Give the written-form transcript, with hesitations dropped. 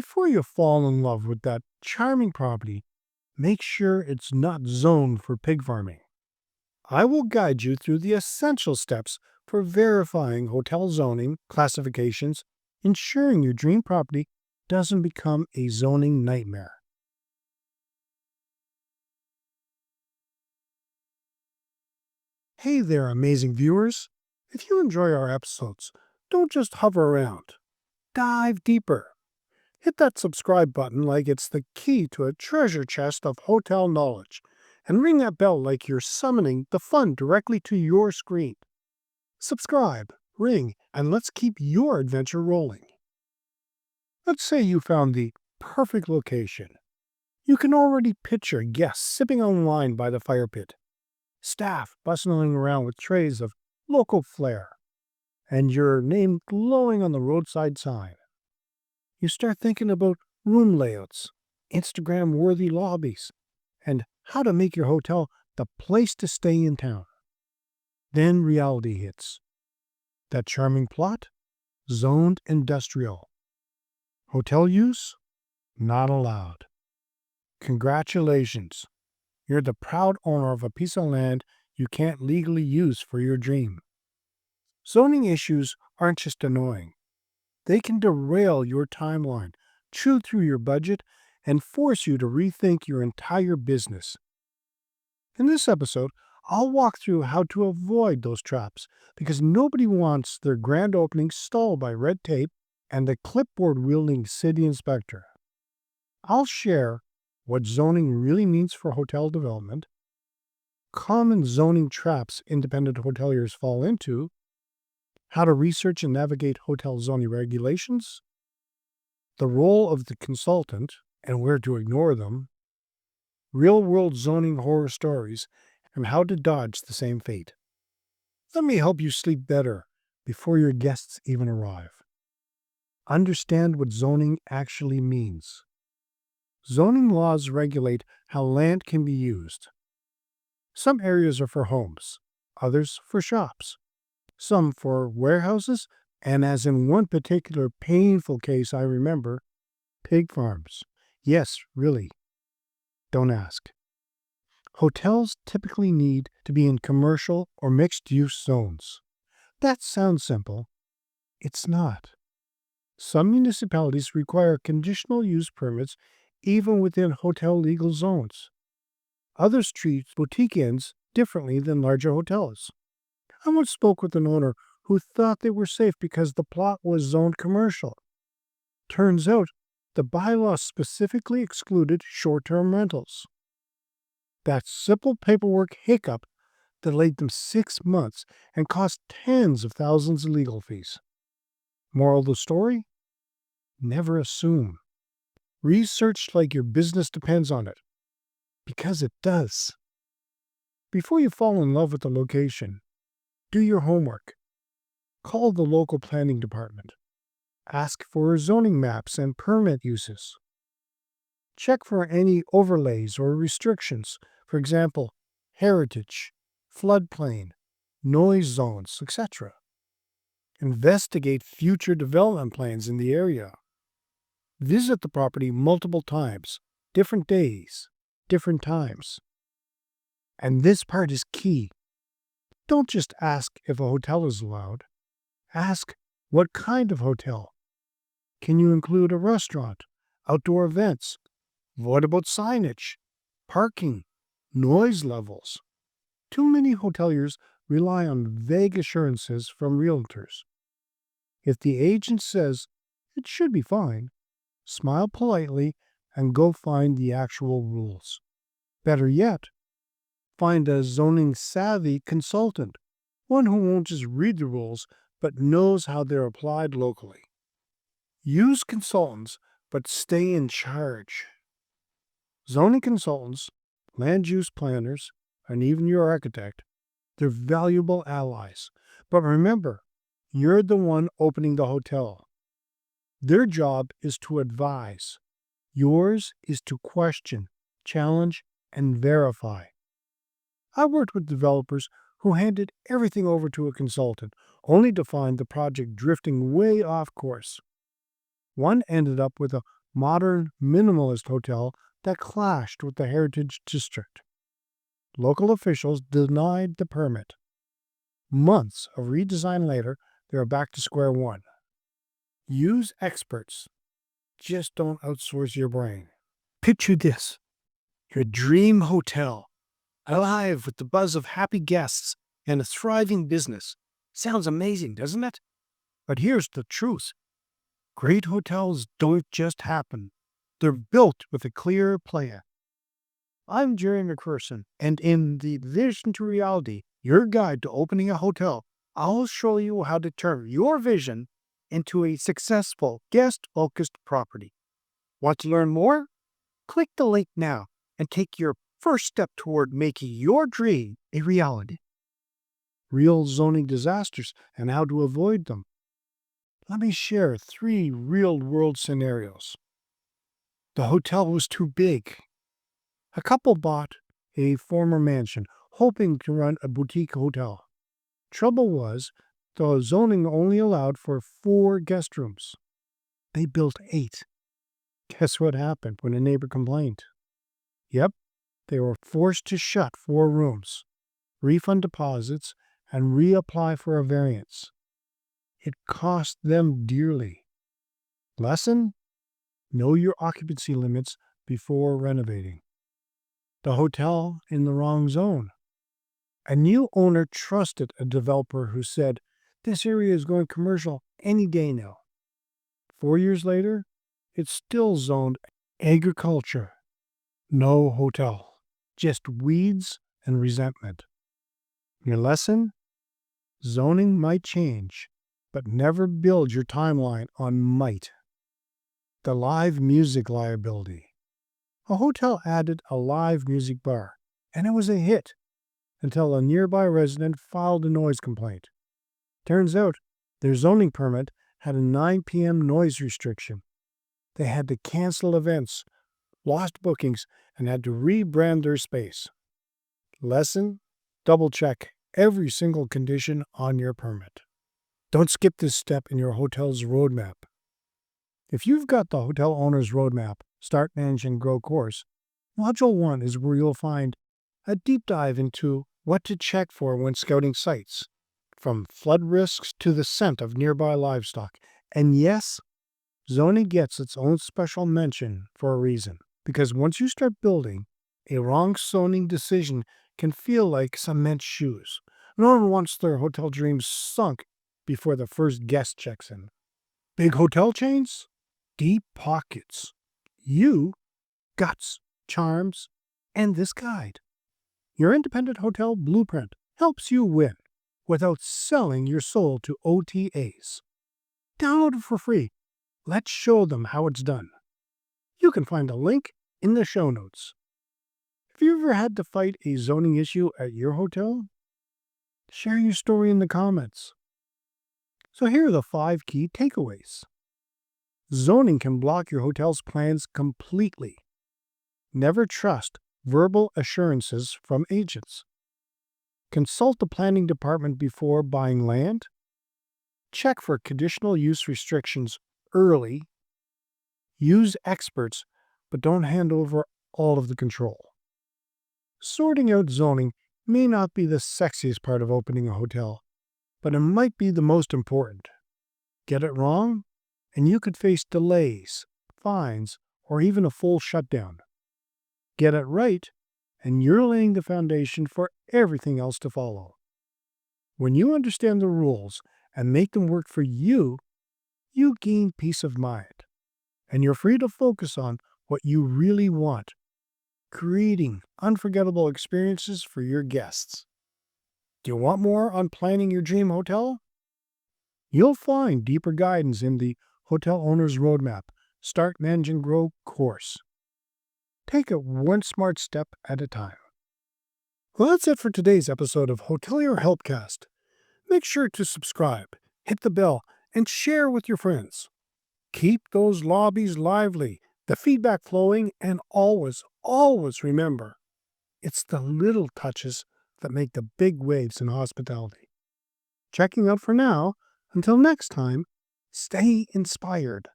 Before you fall in love with that charming property, make sure it's not zoned for pig farming. I will guide you through the essential steps for verifying hotel zoning classifications, ensuring your dream property doesn't become a zoning nightmare. Hey there, amazing viewers. If you enjoy our episodes, don't just hover around. Dive deeper. Hit that subscribe button like it's the key to a treasure chest of hotel knowledge, and ring that bell like you're summoning the fun directly to your screen. Subscribe, ring, and let's keep your adventure rolling. Let's say you found the perfect location. You can already picture guests sipping on wine by the fire pit, staff bustling around with trays of local flair, and your name glowing on the roadside sign. You start thinking about room layouts, Instagram-worthy lobbies, and how to make your hotel the place to stay in town. Then reality hits. That charming plot? Zoned industrial. Hotel use? Not allowed. Congratulations. You're the proud owner of a piece of land you can't legally use for your dream. Zoning issues aren't just annoying. They can derail your timeline, chew through your budget, and force you to rethink your entire business. In this episode, I'll walk through how to avoid those traps because nobody wants their grand opening stalled by red tape and the clipboard-wielding city inspector. I'll share what zoning really means for hotel development, common zoning traps independent hoteliers fall into, how to research and navigate hotel zoning regulations, the role of the consultant and where to ignore them, real-world zoning horror stories, and how to dodge the same fate. Let me help you sleep better before your guests even arrive. Understand what zoning actually means. Zoning laws regulate how land can be used. Some areas are for homes, others for shops, some for warehouses, and as in one particular painful case I remember, pig farms. Yes, really. Don't ask. Hotels typically need to be in commercial or mixed-use zones. That sounds simple. It's not. Some municipalities require conditional use permits even within hotel legal zones. Others treat boutique inns differently than larger hotels. I once spoke with an owner who thought they were safe because the plot was zoned commercial. Turns out, the bylaw specifically excluded short-term rentals. That simple paperwork hiccup delayed them 6 months and cost tens of thousands in legal fees. Moral of the story? Never assume. Research like your business depends on it, because it does. Before you fall in love with the location, do your homework. Call the local planning department. Ask for zoning maps and permit uses. Check for any overlays or restrictions, for example, heritage, floodplain, noise zones, etc. Investigate future development plans in the area. Visit the property multiple times, different days, different times. And this part is key. Don't just ask if a hotel is allowed. Ask what kind of hotel. Can you include a restaurant, outdoor events? What about signage, parking, noise levels? Too many hoteliers rely on vague assurances from realtors. If the agent says it should be fine, smile politely and go find the actual rules. Better yet, find a zoning-savvy consultant, one who won't just read the rules but knows how they're applied locally. Use consultants, but stay in charge. Zoning consultants, land use planners, and even your architect, they're valuable allies. But remember, you're the one opening the hotel. Their job is to advise. Yours is to question, challenge, and verify. I worked with developers who handed everything over to a consultant, only to find the project drifting way off course. One ended up with a modern minimalist hotel that clashed with the heritage district. Local officials denied the permit. Months of redesign later, they are back to square one. Use experts. Just don't outsource your brain. Picture this: your dream hotel, alive with the buzz of happy guests and a thriving business. Sounds amazing, doesn't it? But here's the truth: great hotels don't just happen, they're built with a clear plan. I'm Jerry McPherson, and in the Vision to Reality, your guide to opening a hotel, I'll show you how to turn your vision into a successful, guest focused property. Want to learn more? Click the link now and take your first step toward making your dream a reality. Real zoning disasters and how to avoid them. Let me share 3 real world scenarios. The hotel was too big. A couple bought a former mansion, hoping to run a boutique hotel. Trouble was, the zoning only allowed for 4 guest rooms. They built 8. Guess what happened when a neighbor complained? Yep, they were forced to shut 4 rooms, refund deposits, and reapply for a variance. It cost them dearly. Lesson? Know your occupancy limits before renovating. The hotel in the wrong zone. A new owner trusted a developer who said, "This area is going commercial any day now." 4 years later, it's still zoned agriculture. No hotel. Just weeds and resentment. Your lesson? Zoning might change, but never build your timeline on might. The live music liability. A hotel added a live music bar, and it was a hit until a nearby resident filed a noise complaint. Turns out their zoning permit had a 9 p.m. noise restriction. They had to cancel events, lost bookings, and had to rebrand their space. Lesson? Double check every single condition on your permit. Don't skip this step in your hotel's roadmap. If you've got the hotel owner's roadmap, Start, Manage, and Grow course, Module 1 is where you'll find a deep dive into what to check for when scouting sites, from flood risks to the scent of nearby livestock. And yes, zoning gets its own special mention for a reason, because once you start building, a wrong zoning decision can feel like cement shoes. No one wants their hotel dreams sunk before the first guest checks in. Big hotel chains? Deep pockets. You, guts, charms, and this guide. Your independent hotel blueprint helps you win without selling your soul to OTAs. Download it for free. Let's show them how it's done. You can find a link in the show notes. Have you ever had to fight a zoning issue at your hotel? Share your story in the comments. So here are the 5 key takeaways. Zoning can block your hotel's plans completely. Never trust verbal assurances from agents. Consult the planning department before buying land. Check for conditional use restrictions early. Use experts, but don't hand over all of the control. Sorting out zoning may not be the sexiest part of opening a hotel, but it might be the most important. Get it wrong, and you could face delays, fines, or even a full shutdown. Get it right, and you're laying the foundation for everything else to follow. When you understand the rules and make them work for you, you gain peace of mind, and you're free to focus on what you really want, creating unforgettable experiences for your guests. Do you want more on planning your dream hotel? You'll find deeper guidance in the Hotel Owner's Roadmap, Start, Manage, and Grow course. Take it one smart step at a time. Well, that's it for today's episode of Hotelier Helpcast. Make sure to subscribe, hit the bell, and share with your friends. Keep those lobbies lively, the feedback flowing, and always, always remember, it's the little touches that make the big waves in hospitality. Checking out for now. Until next time, stay inspired.